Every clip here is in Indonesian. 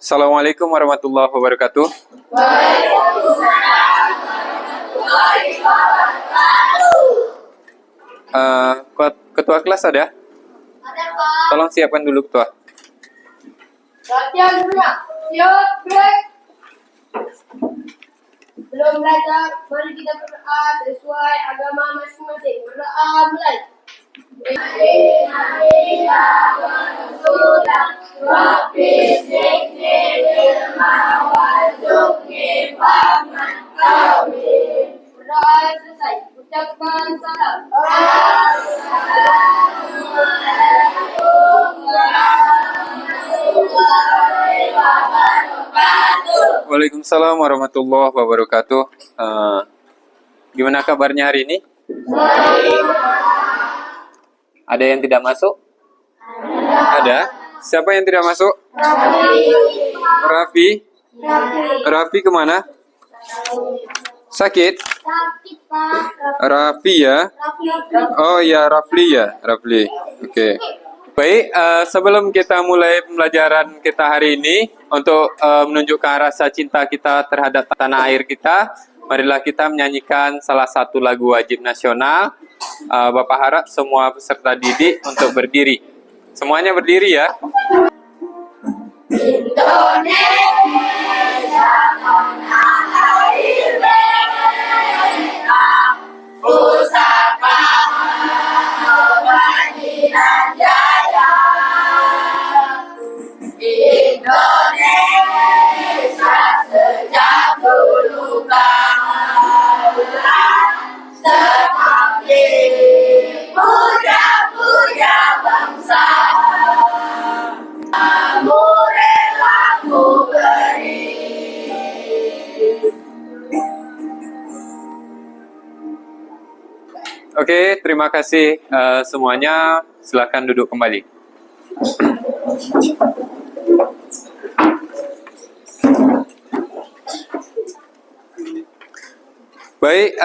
Assalamualaikum warahmatullahi wabarakatuh. Ketua kelas ada? Ada, Pak. Tolong siapkan dulu ketua. Latihan dulu ya. Siap, break. Belum belajar, mari kita berdoa sesuai agama masing-masing. Berdoa mulai. Berdoa selesai. Ucapkan salam. Waalaikumsalam warahmatullahi wabarakatuh. Gimana kabarnya hari ini? Ada yang tidak masuk? Ada? Siapa yang tidak masuk? Raffi. Raffi kemana? Sakit? Sakit, Pak. Raffi ya? Oh ya, Rafli ya, Rafli. Oke. Baik, sebelum kita mulai pembelajaran kita hari ini, untuk menunjukkan rasa cinta kita terhadap tanah air kita, marilah kita menyanyikan salah satu lagu wajib nasional. Bapak harap semua peserta didik untuk berdiri. Semuanya berdiri ya. Indonesia tanah air mereka, pusaka kebajikan jaya. Indonesia sejak dulu kala seperti puja-puja bangsa. Kamu rela ku beri. Oke, terima kasih semuanya. Silakan duduk kembali. Baik,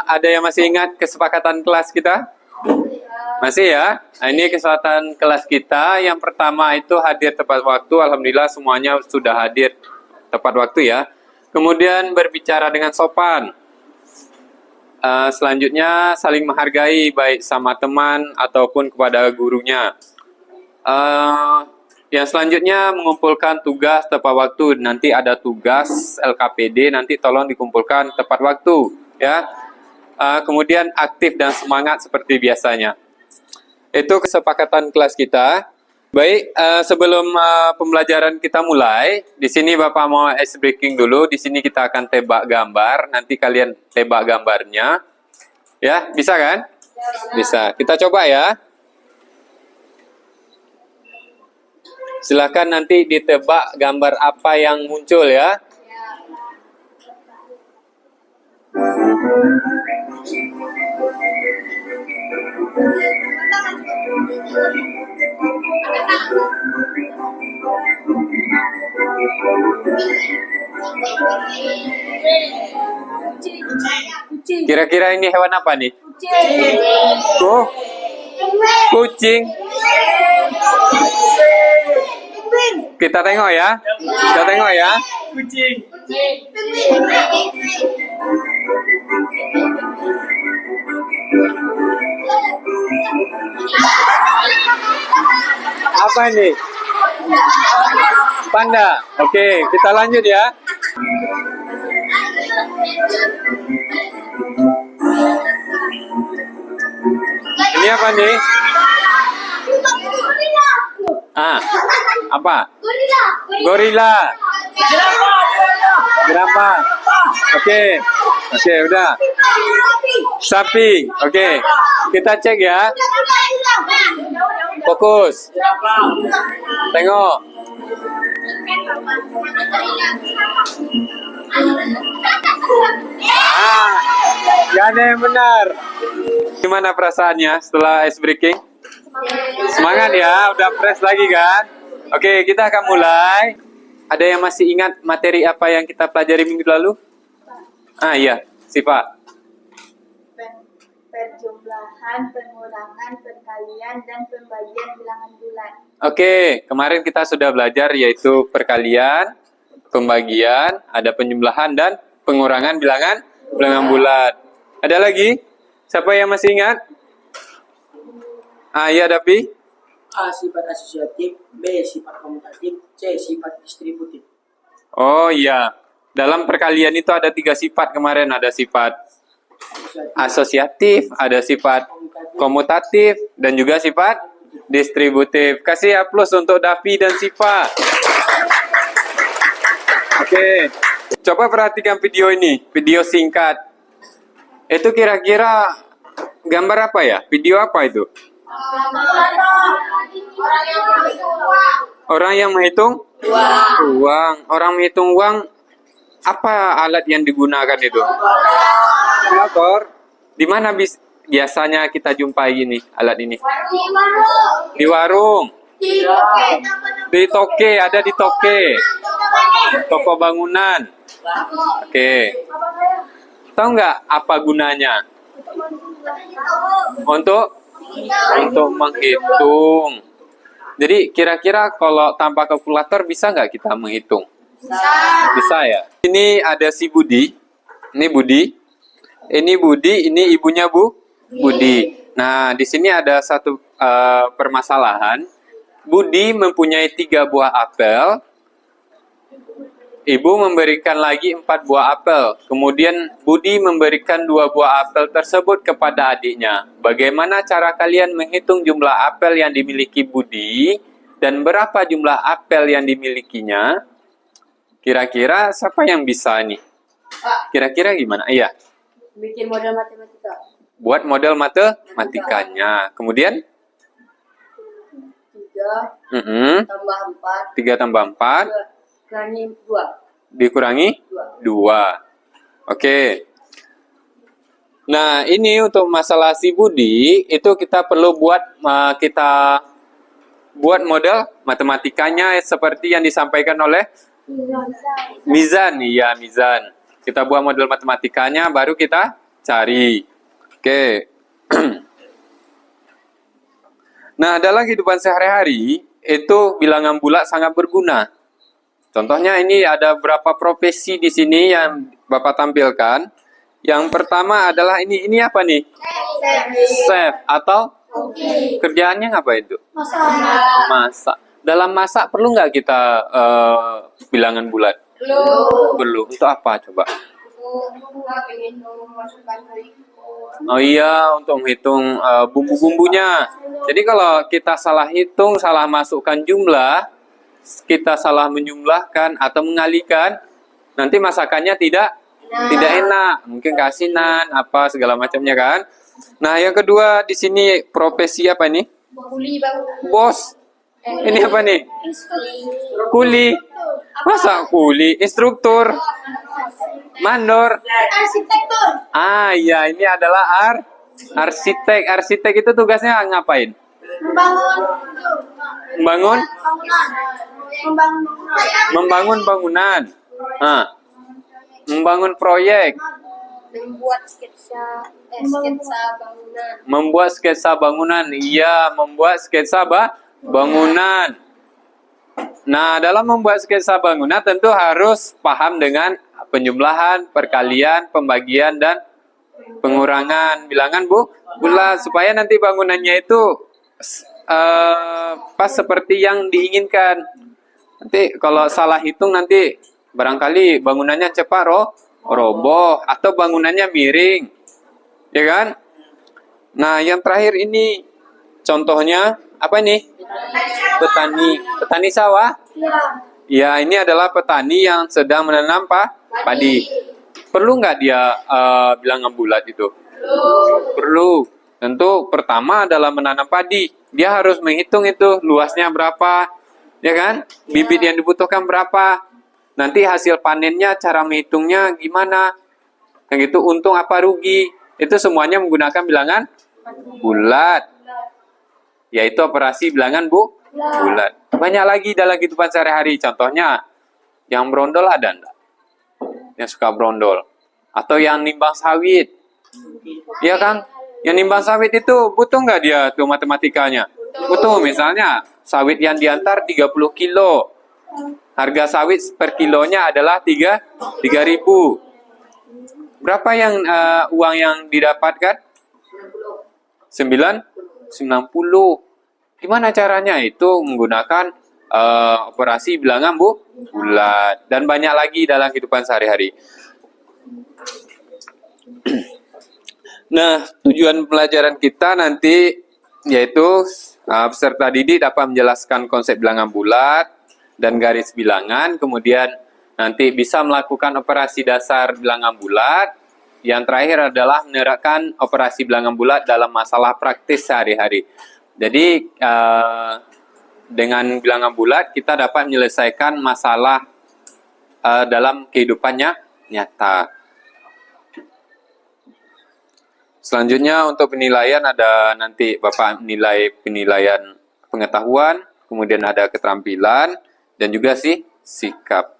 ada yang masih ingat kesepakatan kelas kita? Masih ya? Nah, ini kesepakatan kelas kita. Yang pertama itu hadir tepat waktu. Alhamdulillah semuanya sudah hadir tepat waktu ya. Kemudian berbicara dengan sopan. Selanjutnya saling menghargai baik sama teman ataupun kepada gurunya. Yang selanjutnya mengumpulkan tugas tepat waktu. Nanti ada tugas LKPD, nanti tolong dikumpulkan tepat waktu ya. Kemudian aktif dan semangat seperti biasanya. Itu kesepakatan kelas kita. Baik, sebelum pembelajaran kita mulai, di sini Bapak mau ice breaking dulu. Di sini kita akan tebak gambar. Nanti kalian tebak gambarnya. Ya, bisa kan? Bisa. Kita coba ya. Silakan nanti ditebak gambar apa yang muncul ya. Kira-kira ini hewan apa nih? Kucing. Kita tengok ya. Kita tengok ya. Kucing. Apa ini? Panda. Oke, kita lanjut ya. Ini apa nih? Apa? Gorila. Berapa? Oke, udah. Sapi. Oke, kita cek ya. Fokus. Tengok. Gak ada yang benar. Gimana perasaannya setelah ice breaking? Semangat ya, udah fresh lagi kan? Oke, kita akan mulai. Ada yang masih ingat materi apa yang kita pelajari minggu lalu? Iya, Siva. perjumlahan, pengurangan, perkalian, dan pembagian bilangan bulat. Oke, kemarin kita sudah belajar yaitu perkalian, pembagian, ada penjumlahan dan pengurangan bilangan bulat. Ada lagi? Siapa yang masih ingat? Ya, Dapi. A. Sifat asosiatif, B. Sifat komutatif, C. Sifat distributif. Oh iya, dalam perkalian itu ada 3 sifat kemarin. Ada sifat asosiatif, ada sifat komutatif, dan juga sifat distributif. Kasih A+ untuk Davi dan Siva. Oke, coba perhatikan video ini, video singkat. Itu kira-kira gambar apa ya? Video apa itu? Orang yang menghitung uang. Orang menghitung uang, apa alat yang digunakan itu? Kalkulator. Di mana biasanya kita jumpai ini alat ini? Di warung. Di toke, ada di toke. Toko bangunan. Oke. Tahu nggak apa gunanya? Untuk menghitung. Jadi kira-kira kalau tanpa kalkulator bisa nggak kita menghitung? Bisa ya. Ini ada si Budi. Ini Budi. Ini Budi. Ini ibunya Budi. Nah, di sini ada satu permasalahan. Budi mempunyai 3 buah apel. Ibu memberikan lagi 4 buah apel. Kemudian Budi memberikan 2 buah apel tersebut kepada adiknya. Bagaimana cara kalian menghitung jumlah apel yang dimiliki Budi dan berapa jumlah apel yang dimilikinya? Kira-kira siapa yang bisa nih? Kira-kira gimana? Iya. Bikin model matematika. Buat model matematikanya. Kemudian 3 tambah 4. 3 tambah 4 Kurangi 2. dikurangi 2. Oke. Nah, ini untuk masalah si Budi, itu kita perlu buat model matematikanya seperti yang disampaikan oleh Mizan. Iya, Mizan. Kita buat model matematikanya, baru kita cari. Oke. Nah, dalam kehidupan sehari-hari, itu bilangan bulat sangat berguna. Contohnya ini ada beberapa profesi di sini yang Bapak tampilkan. Yang pertama adalah ini apa nih? Chef atau kerjaannya ngapain itu? Masak. Dalam masak perlu nggak kita bilangan bulat? Belum. Untuk apa coba? Oh iya, untuk menghitung bumbu-bumbunya. Jadi kalau kita salah hitung, salah masukkan jumlah, kita salah menjumlahkan atau mengalihkan, nanti masakannya tidak enak, mungkin keasinan apa segala macamnya kan. Nah, yang kedua di sini profesi apa nih? Bos. Ini apa nih? Kuli. Masa kuli? Instruktur. Mandor. Arsitektur. Iya, ini adalah arsitek. Arsitek itu tugasnya ngapain? Membangun bangunan. Membangun proyek. Membuat sketsa bangunan. Iya, membuat sketsa bangunan. Nah, dalam membuat sketsa bangunan tentu harus paham dengan penjumlahan, perkalian, pembagian, dan pengurangan bilangan bulat supaya nanti bangunannya itu pas seperti yang diinginkan. Nanti kalau salah hitung nanti barangkali bangunannya cepat roboh atau bangunannya miring, ya kan? Nah, yang terakhir ini contohnya apa nih? Petani sawah. Ya, ini adalah petani yang sedang menanam padi. Perlu nggak dia bilangan bulat itu? Perlu. Tentu pertama adalah menanam padi. Dia harus menghitung itu luasnya berapa, ya kan? Bibit yang dibutuhkan berapa. Nanti hasil panennya, cara menghitungnya gimana? Yang itu untung apa rugi? Itu semuanya menggunakan bilangan bulat. Yaitu operasi bilangan bulat. Banyak lagi dalam kehidupan sehari-hari. Contohnya, yang brondol ada enggak? Yang suka brondol. Atau yang nimbang sawit. Iya kan? Yang nimbang sawit itu butuh nggak dia tuh matematikanya? Butuh. Misalnya sawit yang diantar 30 kilo. Harga sawit per kilonya adalah 3.000. Berapa yang uang yang didapatkan? 90. Gimana caranya? Itu menggunakan operasi bilangan bulat dan banyak lagi dalam kehidupan sehari-hari. Nah, tujuan pelajaran kita nanti yaitu peserta didik dapat menjelaskan konsep bilangan bulat dan garis bilangan, kemudian nanti bisa melakukan operasi dasar bilangan bulat. Yang terakhir adalah menerapkan operasi bilangan bulat dalam masalah praktis sehari-hari. Jadi, dengan bilangan bulat kita dapat menyelesaikan masalah dalam kehidupannya nyata. Selanjutnya untuk penilaian ada nanti Bapak nilai penilaian pengetahuan, kemudian ada keterampilan, dan juga sikap.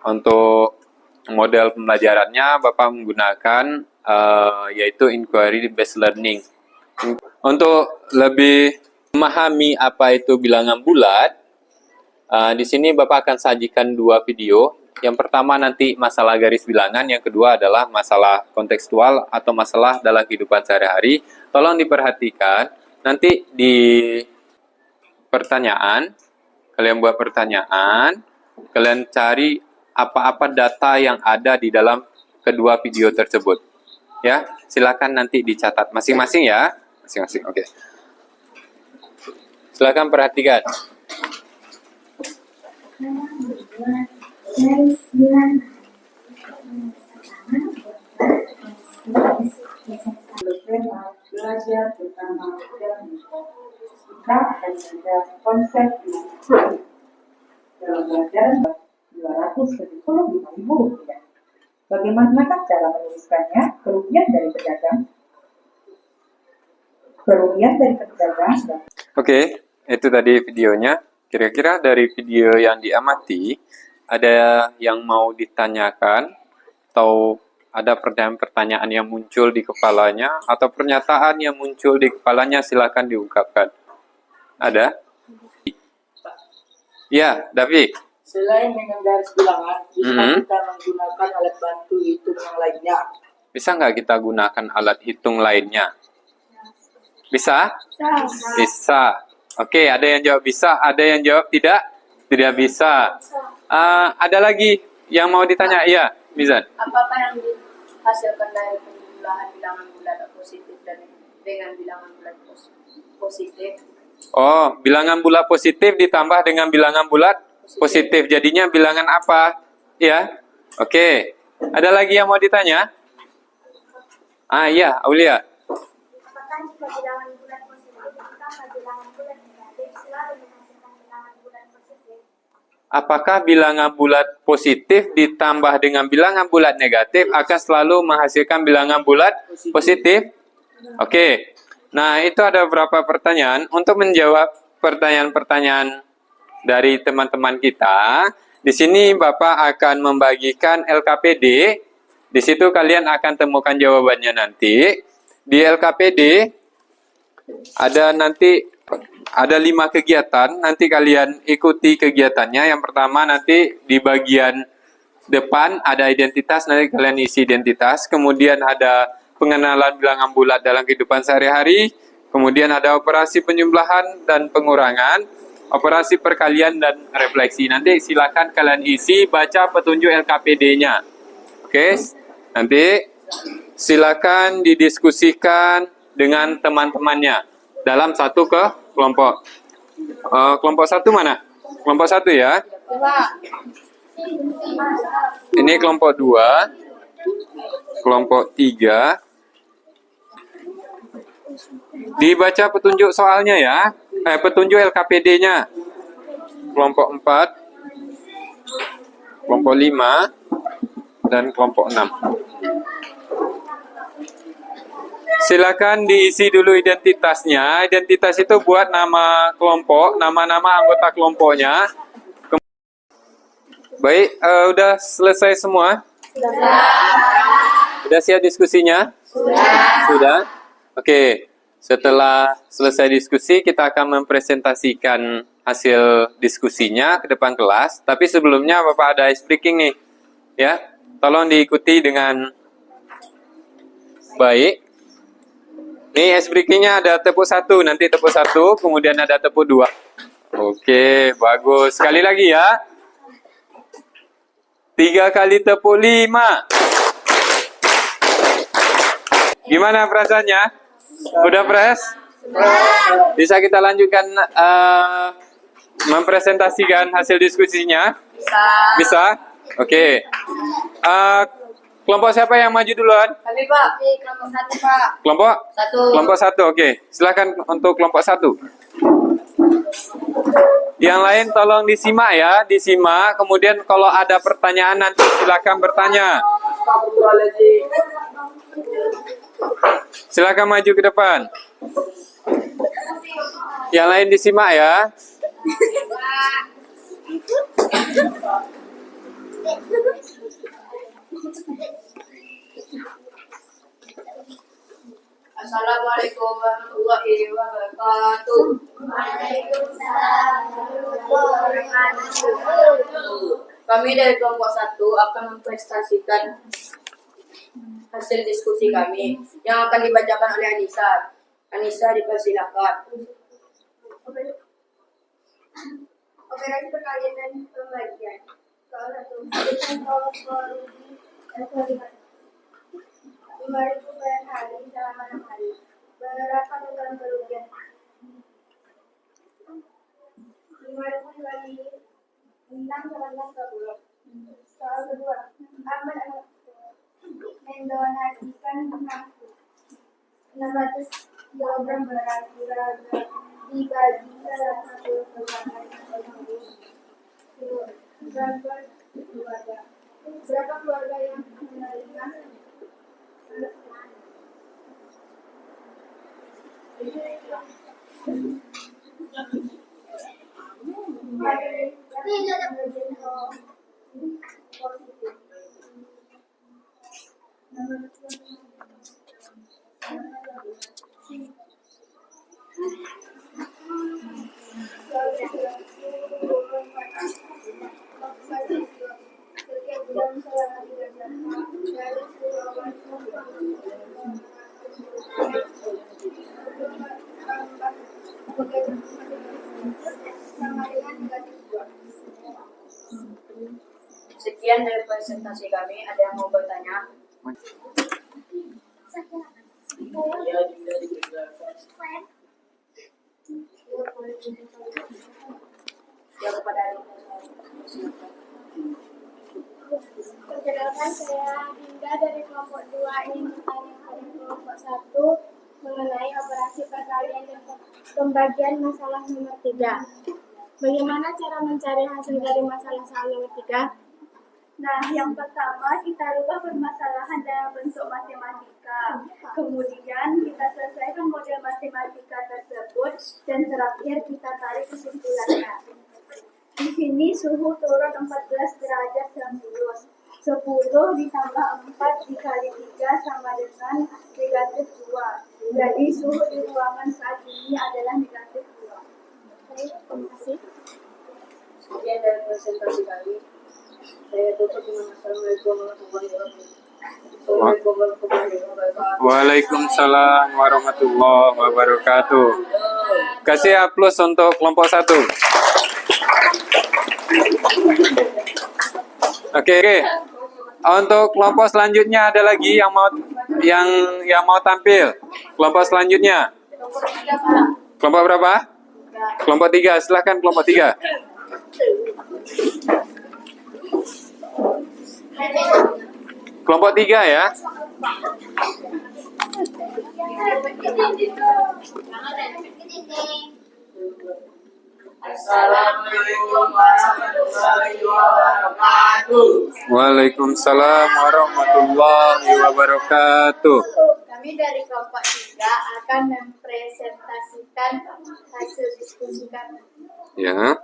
Untuk model pembelajarannya Bapak menggunakan yaitu inquiry based learning. Untuk lebih memahami apa itu bilangan bulat, di sini Bapak akan sajikan 2 video. Yang pertama nanti masalah garis bilangan, yang kedua adalah masalah kontekstual atau masalah dalam kehidupan sehari-hari. Tolong diperhatikan, nanti di pertanyaan, kalian buat pertanyaan, kalian cari apa-apa data yang ada di dalam kedua video tersebut. Ya, silakan nanti dicatat masing-masing ya, masing-masing. Oke. Silakan perhatikan. Garis bilangan. Belajar tentang sikap dan juga konsep dalam pelajaran 275.000 rupiah. Bagaimanakah cara menuliskannya? Kerugian dari pedagang. Oke, itu tadi videonya. Kira-kira dari video yang diamati, ada yang mau ditanyakan atau ada pertanyaan-pertanyaan yang muncul di kepalanya atau pernyataan yang muncul di kepalanya, silakan diungkapkan. Ada? Ya, Davi. Selain dengan garis bilangan, bisa kita menggunakan alat bantu hitung yang lainnya. Bisa nggak kita gunakan alat hitung lainnya? Bisa? Bisa. Oke, ada yang jawab bisa, ada yang jawab tidak bisa. Ada lagi yang mau ditanya? Iya, Mizan. Apakah yang dihasilkan dari penjumlahan bilangan bulat positif dan dengan bilangan bulat positif? Oh, bilangan bulat positif ditambah dengan bilangan bulat positif. Jadinya bilangan apa? Ya. Oke. Ada lagi yang mau ditanya? Iya, Aulia. Apakah jika bilangan bulat positif ditambah bilangan bulat negatif selalu menghasilkan bilangan bulat positif? Apakah bilangan bulat positif ditambah dengan bilangan bulat negatif akan selalu menghasilkan bilangan bulat positif? Oke. Nah, itu ada beberapa pertanyaan. Untuk menjawab pertanyaan-pertanyaan dari teman-teman kita, di sini Bapak akan membagikan LKPD. Di situ kalian akan temukan jawabannya nanti. Di LKPD ada 5 kegiatan. Nanti kalian ikuti kegiatannya. Yang pertama nanti di bagian depan ada identitas, nanti kalian isi identitas. Kemudian ada pengenalan bilangan bulat dalam kehidupan sehari-hari. Kemudian ada operasi penjumlahan dan pengurangan, operasi perkalian dan refleksi. Nanti silakan kalian isi, baca petunjuk LKPD-nya. Oke, nanti silakan didiskusikan dengan teman-temannya dalam satu kelompok. Kelompok 1 mana? Kelompok 1 ya. Ini kelompok 2, kelompok 3. Dibaca petunjuk soalnya ya. Petunjuk LKPD-nya. Kelompok 4, kelompok 5, dan kelompok 6. Silakan diisi dulu identitasnya. Identitas itu buat nama kelompok, nama-nama anggota kelompoknya. Baik, udah selesai semua? Sudah siap diskusinya? Sudah. Oke, setelah selesai diskusi, kita akan mempresentasikan hasil diskusinya ke depan kelas. Tapi sebelumnya Bapak ada ice breaking nih, ya. Tolong diikuti dengan baik. Nih ice breakingnya ada tepuk 1, nanti tepuk 1, kemudian ada tepuk 2. Oke, bagus. Sekali lagi ya. 3 kali tepuk 5. Gimana perasaannya? Udah fresh? Bisa kita lanjutkan mempresentasikan hasil diskusinya? Bisa? Oke. Kelompok siapa yang maju duluan? Kami Pak. Kelompok 1 Pak. Kelompok? 1. Kelompok 1, oke. Silakan untuk kelompok 1. Yang lain tolong disimak ya, disimak. Kemudian kalau ada pertanyaan nanti silakan bertanya. Silakan maju ke depan. Yang lain disimak ya. Assalamualaikum warahmatullahi wabarakatuh. Kami dari kelompok 1 akan mempresentasikan hasil diskusi kami yang akan dibacakan oleh Anissa. Anissa dipersilakan. Operasi perkalian dan pembagian. Soal 1. Berikan korupsi dan 5.000 per hari selama 6 hari. Berapa total kerugian? 5.000 dibagi 6 sama 20. Soal kedua. Ahmad mendonasikan 600 kilogram beras dibagi dalam satu keluarga. Berapa keluarga yang menerima? Sekian dari presentasi kami. Ada yang mau bertanya? Ya kepada Perkenalkan, saya Dinda dari kelompok 2 ingin bertanya pada kelompok 1 mengenai operasi perkalian dan pembagian masalah nomor 3. Bagaimana cara mencari hasil dari masalah soal nomor 3? Nah, yang pertama kita rubah permasalahan dalam bentuk matematika. Kemudian kita selesaikan model matematika tersebut dan terakhir kita tarik kesimpulannya. Di sini suhu turun 14 derajat Celcius. 10 ditambah 4 dikali 3 sama dengan negatif 2. Jadi suhu di ruangan saat ini adalah negatif 2. Terima kasih. sekian dari presentasi kami. Saya tutup dengan Assalamualaikum warahmatullahi wabarakatuh. Waalaikumsalam warahmatullahi wabarakatuh. Kasih aplaus untuk kelompok 1. Oke. Untuk kelompok selanjutnya ada lagi yang mau tampil. Kelompok selanjutnya. Kelompok berapa? Kelompok 3. Silahkan kelompok 3. Kelompok 3 ya. Assalamualaikum warahmatullahi wabarakatuh. Waalaikumsalam warahmatullahi wabarakatuh. Kami dari kelompok 3 akan mempresentasikan hasil diskusi kami. Ya.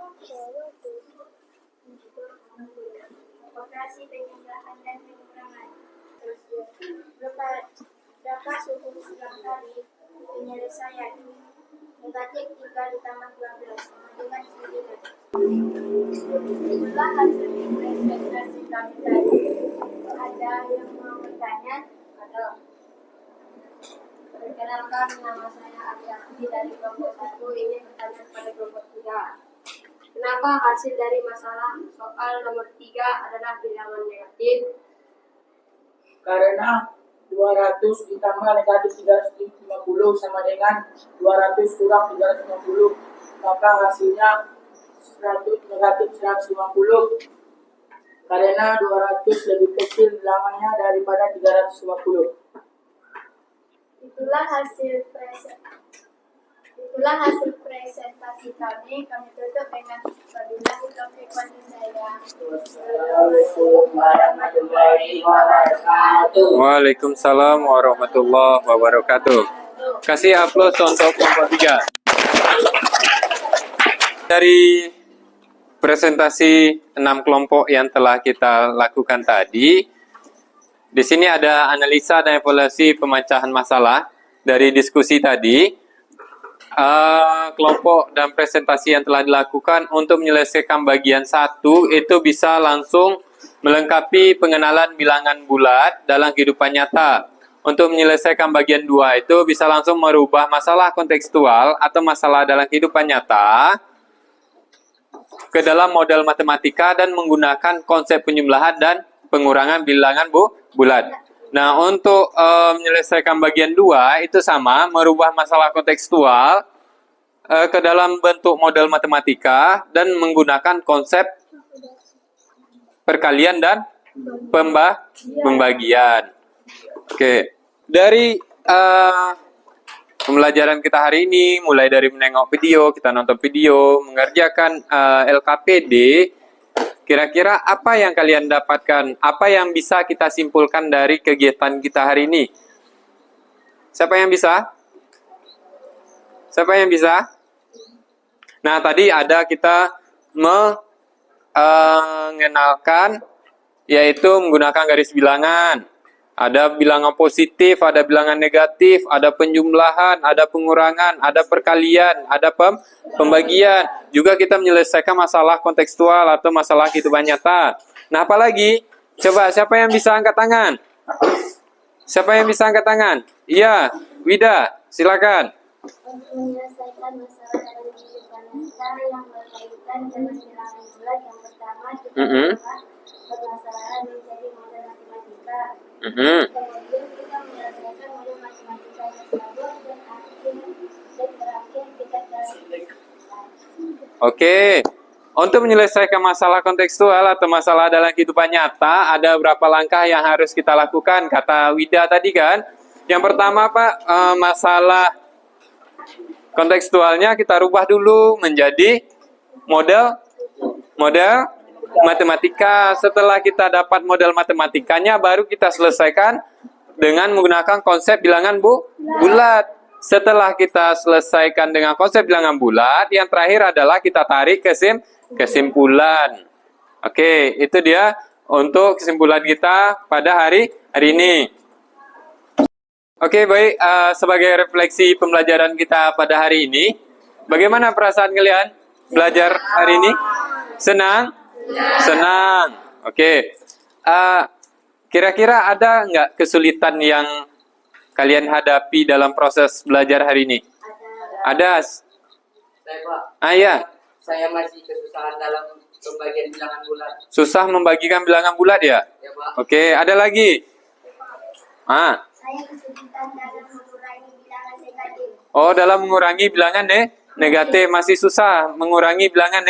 Operasi penjumlahan dan pengurangan. Berapa suhu 9 hari Penyelesaian. Negatif 3 ditambah 12 sama dengan 9. Itulah hasil presentasi kami tadi. Ada yang mau bertanya? Ada. Perkenalkan, nama saya Abiati dari kelompok 1. Ini pertanyaan pada kelompok 3. Kenapa hasil dari masalah soal nomor 3 adalah bilangan negatif? Karena 200 ditambah negatif 350 sama dengan 200 kurang 350, maka hasilnya 100 negatif 150. Karena 200 lebih kecil bilangannya daripada 350. Itulah hasil presentasi kami. Kami tutup dengan wabillahi taufiq wal hidayah. Assalamualaikum warahmatullahi wabarakatuh. Waalaikumsalam warahmatullahi wabarakatuh. Kasih aplaus untuk kelompok 3. Dari presentasi 6 kelompok yang telah kita lakukan tadi, di sini ada analisa dan evaluasi pemecahan masalah dari diskusi tadi. Kelompok dan presentasi yang telah dilakukan untuk menyelesaikan bagian 1 itu bisa langsung melengkapi pengenalan bilangan bulat dalam kehidupan nyata. Untuk menyelesaikan bagian 2 itu bisa langsung merubah masalah kontekstual atau masalah dalam kehidupan nyata ke dalam model matematika dan menggunakan konsep penjumlahan dan pengurangan bilangan bulat. Nah, untuk menyelesaikan bagian 2 itu sama, merubah masalah kontekstual ke dalam bentuk model matematika dan menggunakan konsep perkalian dan pembagian. Oke, dari pembelajaran kita hari ini, mulai dari menengok video, kita nonton video, mengerjakan LKPD, kira-kira apa yang kalian dapatkan? Apa yang bisa kita simpulkan dari kegiatan kita hari ini? Siapa yang bisa? Siapa yang bisa? Nah, tadi ada kita mengenalkan, yaitu menggunakan garis bilangan. Ada bilangan positif, ada bilangan negatif, ada penjumlahan, ada pengurangan, ada perkalian, ada pembagian. Juga kita menyelesaikan masalah kontekstual atau masalah kehidupan nyata. Nah, apalagi? Coba, siapa yang bisa angkat tangan? Siapa yang bisa angkat tangan? Iya, Wida, silakan. Untuk menyelesaikan masalah dalam kehidupan nyata yang berkaitan dengan bilangan bulat, yang pertama kita mengubah permasalahan menjadi model matematika. Kemudian kita menyelesaikan model matematika tersebut dan terakhir kita Oke, untuk menyelesaikan masalah kontekstual atau masalah dalam kehidupan nyata, ada beberapa langkah yang harus kita lakukan, kata Wida tadi kan. Yang pertama, Pak, masalah kontekstualnya kita rubah dulu menjadi model matematika. Setelah kita dapat model matematikanya, baru kita selesaikan dengan menggunakan konsep bilangan bulat. Setelah kita selesaikan dengan konsep bilangan bulat, yang terakhir adalah kita tarik kesimpulan. Oke, itu dia untuk kesimpulan kita pada hari ini. Oke, baik. Sebagai refleksi pembelajaran kita pada hari ini, bagaimana perasaan kalian belajar hari ini? Senang? Senang. Oke. Kira-kira ada nggak kesulitan yang kalian hadapi dalam proses belajar hari ini? Ada. Saya, Pak. Ya. Saya masih kesusahan dalam pembagian bilangan bulat. Susah membagikan bilangan bulat ya? Ya, Pak. Oke, ada lagi? Saya kesulitan dalam mengurangi bilangan negatif. Oh, dalam mengurangi bilangan negatif. Masih susah mengurangi bilangan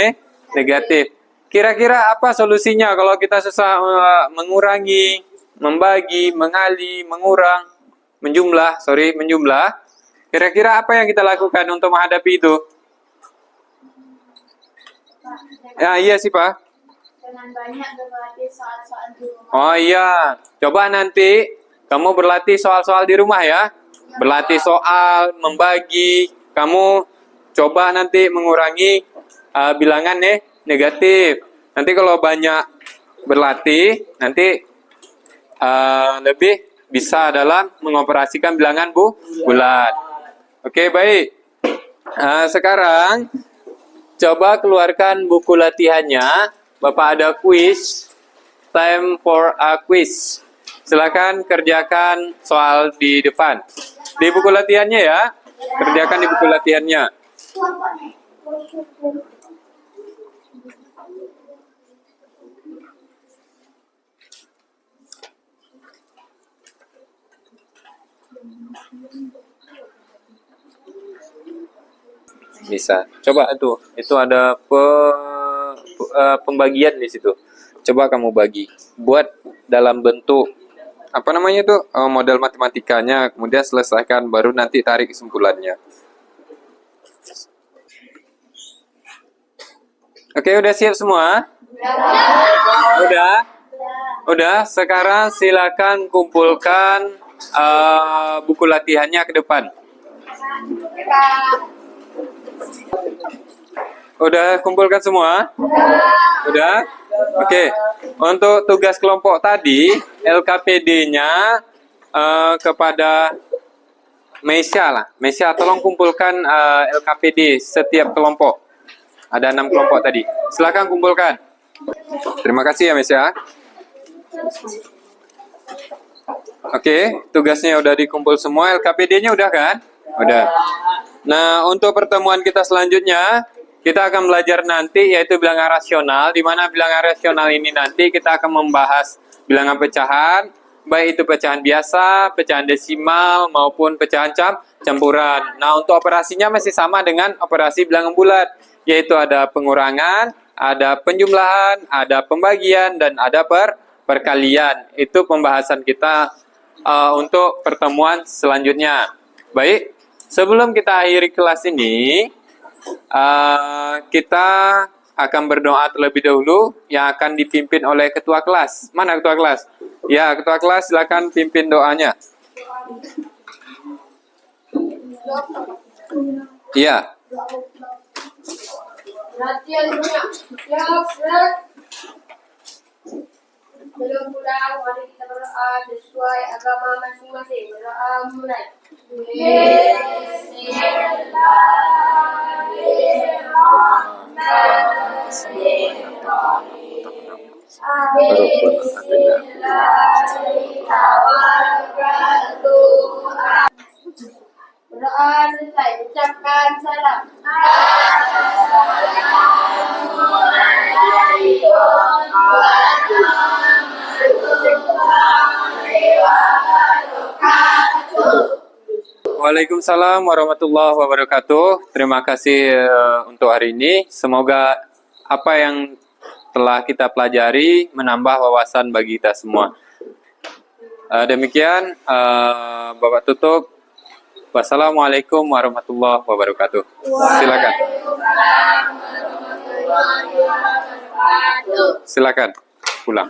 negatif. Kira-kira apa solusinya kalau kita susah mengurangi, membagi, mengali, mengurang, menjumlah? Kira-kira apa yang kita lakukan untuk menghadapi itu? Ya, iya sih, Pak. Dengan banyak berlatih soal-soal di rumah. Oh iya, coba nanti kamu berlatih soal-soal di rumah ya. Berlatih soal, membagi. Kamu coba nanti mengurangi bilangan negatif. Nanti kalau banyak berlatih, nanti lebih bisa dalam mengoperasikan bilangan bulat. Oke, baik. Sekarang coba keluarkan buku latihannya. Bapak ada quiz. Time for a quiz. Silakan kerjakan soal di depan. Di buku latihannya ya. Kerjakan di buku latihannya. Bisa. Coba itu ada pembagian di situ. Coba kamu bagi. Buat dalam bentuk apa namanya itu model matematikanya, kemudian selesaikan baru nanti tarik kesimpulannya. Oke, udah siap semua? Udah. Sekarang silakan kumpulkan buku latihannya ke depan. Udah kumpulkan semua? Udah? Oke. Untuk tugas kelompok tadi, LKPD-nya kepada Meisya lah. Meisya, tolong kumpulkan LKPD setiap kelompok. Ada 6 kelompok tadi. Silakan kumpulkan. Terima kasih ya Meisya. Oke, tugasnya udah dikumpul semua. LKPD-nya udah kan? Udah. Nah, untuk pertemuan kita selanjutnya, kita akan belajar nanti yaitu bilangan rasional, di mana bilangan rasional ini nanti kita akan membahas bilangan pecahan, baik itu pecahan biasa, pecahan desimal, maupun pecahan campuran. Nah, untuk operasinya masih sama dengan operasi bilangan bulat, yaitu ada pengurangan, ada penjumlahan, ada pembagian, dan ada perkalian. Itu pembahasan kita untuk pertemuan selanjutnya. Baik. Sebelum kita akhiri kelas ini, kita akan berdoa terlebih dahulu yang akan dipimpin oleh ketua kelas. Mana ketua kelas? Ya, ketua kelas silakan pimpin doanya. Iya. Perhatian dunia. Siap. Belum pulang, mari kita berdoa sesuai agama masing-masing. Berdoa mulai. Berdoa selesai, ucapkan salam. Waalaikumsalam warahmatullahi wabarakatuh. Terima kasih untuk hari ini. Semoga apa yang telah kita pelajari menambah wawasan bagi kita semua. Demikian, Bapak tutup. Wassalamualaikum warahmatullahi wabarakatuh. Silakan. Silakan pulang.